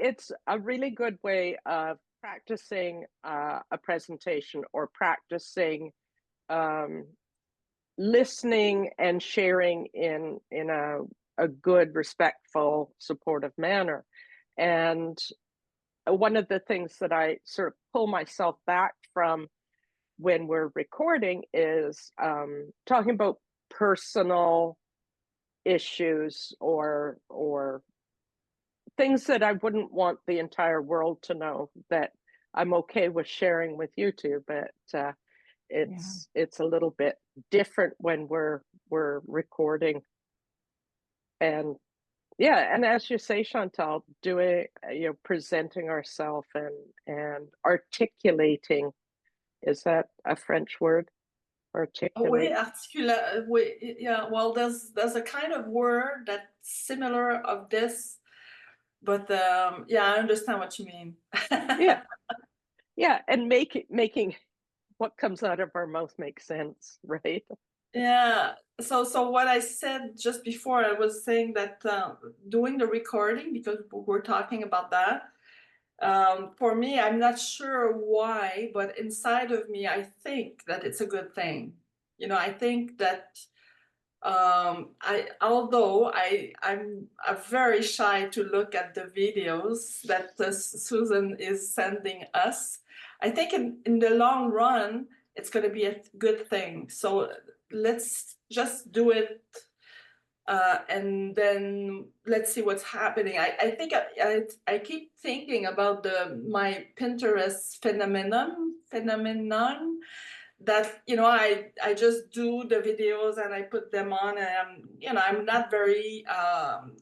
it's a really good way of practicing a presentation or practicing um, listening and sharing in a good, respectful, supportive manner. And one of the things that I sort of pull myself back from when we're recording is talking about personal issues or things that I wouldn't want the entire world to know that I'm okay with sharing with you two, but Yeah. it's a little bit different when we're recording. And yeah, and as you say, Chantal, doing presenting ourselves and articulating, is that a French word? Oui, Articulate. oui, yeah. Well, there's a kind of word that's similar of this, but yeah, I understand what you mean. Yeah, yeah, and making what comes out of our mouth make sense, right? Yeah. So what I said just before, I was saying that doing the recording, because we're talking about that. For me, I'm not sure why, but inside of me, I think that it's a good thing. I think that although I'm very shy to look at the videos that Susan is sending us, I think in the long run, it's going to be a good thing. So let's just do it. And then let's see what's happening. I think I keep thinking about my Pinterest phenomenon that I just do the videos and I put them on, and I'm not very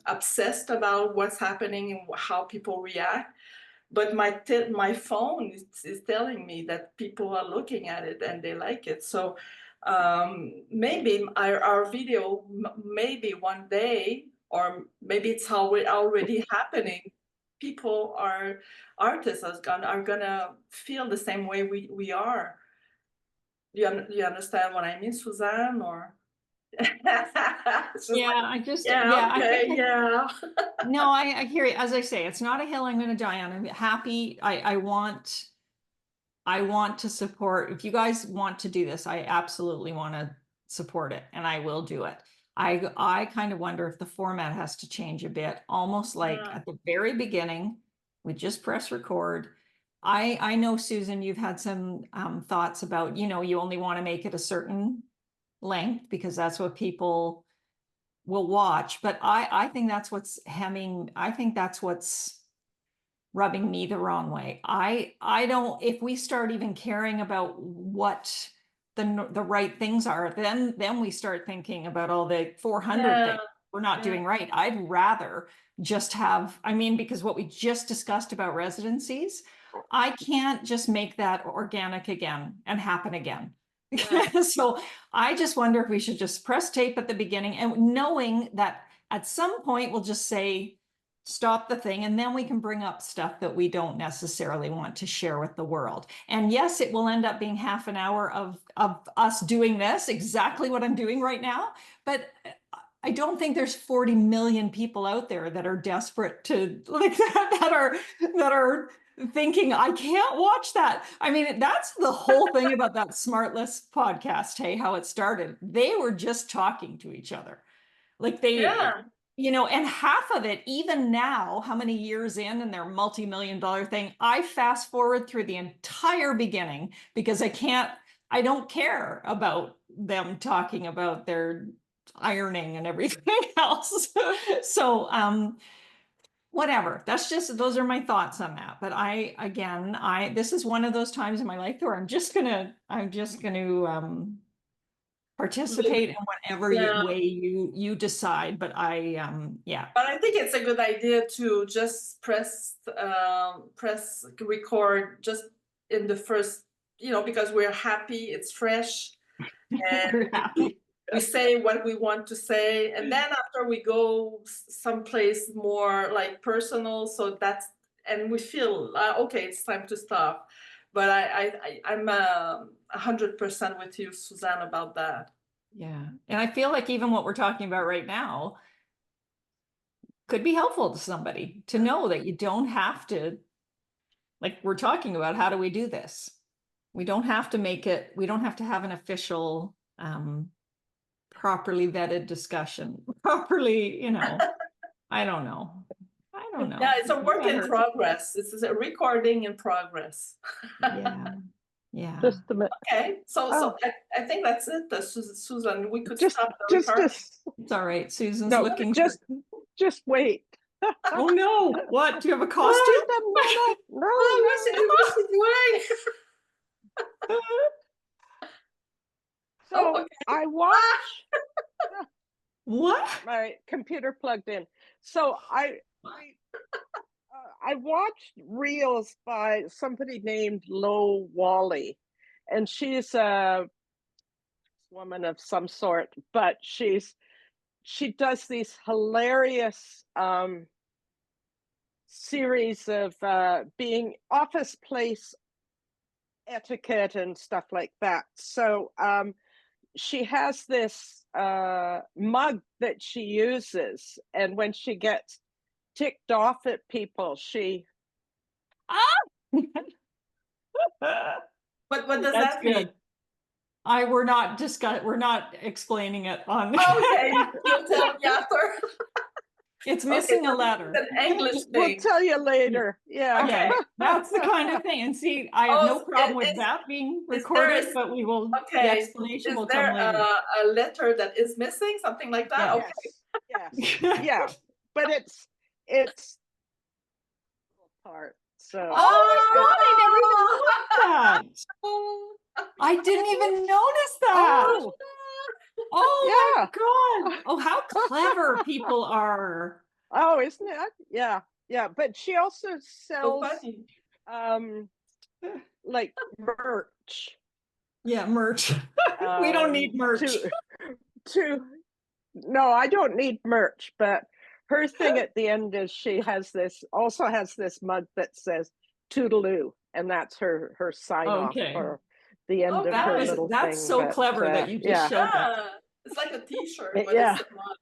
obsessed about what's happening and how people react, but my phone is telling me that people are looking at it and they like it. So maybe our video, maybe one day, or maybe it's already happening, artists are gonna feel the same way we are. You understand what I mean, Suzanne? Or Yeah, yeah, I okay, think yeah. no, I hear you. As I say, it's not a hill I'm going to die on. I'm happy. I want to support. If you guys want to do this, I absolutely want to support it, and I will do it. I kind of wonder if the format has to change a bit, almost like Yeah. at the very beginning, we just press record. I know, Susan, you've had some thoughts about, you only want to make it a certain length because that's what people will watch. But I think that's what's hemming. I think that's what's rubbing me the wrong way. I don't, if we start even caring about what the right things are, then we start thinking about all the 400 Yeah, things we're not yeah, doing right. I'd rather just have, because what we just discussed about residencies, I can't just make that organic again and happen again. yeah. So I just wonder if we should just press tape at the beginning, and knowing that at some point we'll just say, stop the thing, and then we can bring up stuff that we don't necessarily want to share with the world. And yes, it will end up being half an hour of us doing this, exactly what I'm doing right now. But I don't think there's 40 million people out there that are desperate to like that are thinking, I can't watch that. That's the whole thing about that Smartless podcast. Hey, how it started. They were just talking to each other. Like Yeah. and half of it, even now, how many years in and their multi-million-dollar thing, I fast forward through the entire beginning because I don't care about them talking about their ironing and everything else. So, whatever. Those are my thoughts on that. But this is one of those times in my life where I'm just gonna participate in whatever Yeah. way you decide. But yeah. But I think it's a good idea to just press record just in the first, because we're happy, it's fresh, and We're happy. we say what we want to say, and then after we go someplace more like personal, and we feel okay, it's time to stop. But I'm 100% with you, Suzanne, about that. Yeah. And I feel like even what we're talking about right now, could be helpful to somebody to know that you don't have to, like we're talking about, how do we do this? We don't have to make it, we don't have to have an official, properly vetted discussion, properly, you know, I don't know. I don't know. Yeah, it's a work in progress. This is a recording in progress. Yeah. Yeah. Just a minute. Okay, so Oh. I think that's it, Susan. We could Just, stop the just, recording. It's all right. Susan's no, looking. just wait. Oh no! What? Do you have a Just costume? a minute. No, What's he doing? So Oh, okay. I watch What? my computer plugged in. So I watched reels by somebody named Lo Wally, and she's a woman of some sort, but she does these hilarious series of being office place etiquette and stuff like that. So she has this mug that she uses, and when she gets ticked off at people, she What does That's that mean? good. We're not explaining it on. Okay, you'll tell me after. It's missing a so letter. It's an English we'll thing. tell you later. Yeah. Okay. Yeah, that's the kind of thing. And see, I have no Oh, problem with is that being there recorded, a- but we will, the Okay. explanation Is will there come later. a letter that is missing? Something like that? Yeah. Okay. Yes. Yeah. But it's part. So Oh my God, I never even noticed that. I didn't even notice that. Oh, Oh yeah. my God. Oh, how clever people are. Oh, isn't it? Yeah. Yeah. But she also So sells funny. like merch. Yeah, merch. We don't need merch. No, I don't need merch, but her thing at the end is she has this mug that says toodaloo, and that's her sign off Okay. for the end Oh, of her that's little that's thing. so but, clever that you just showed that. Yeah, it's like a T-shirt, but Yeah. it's a mug.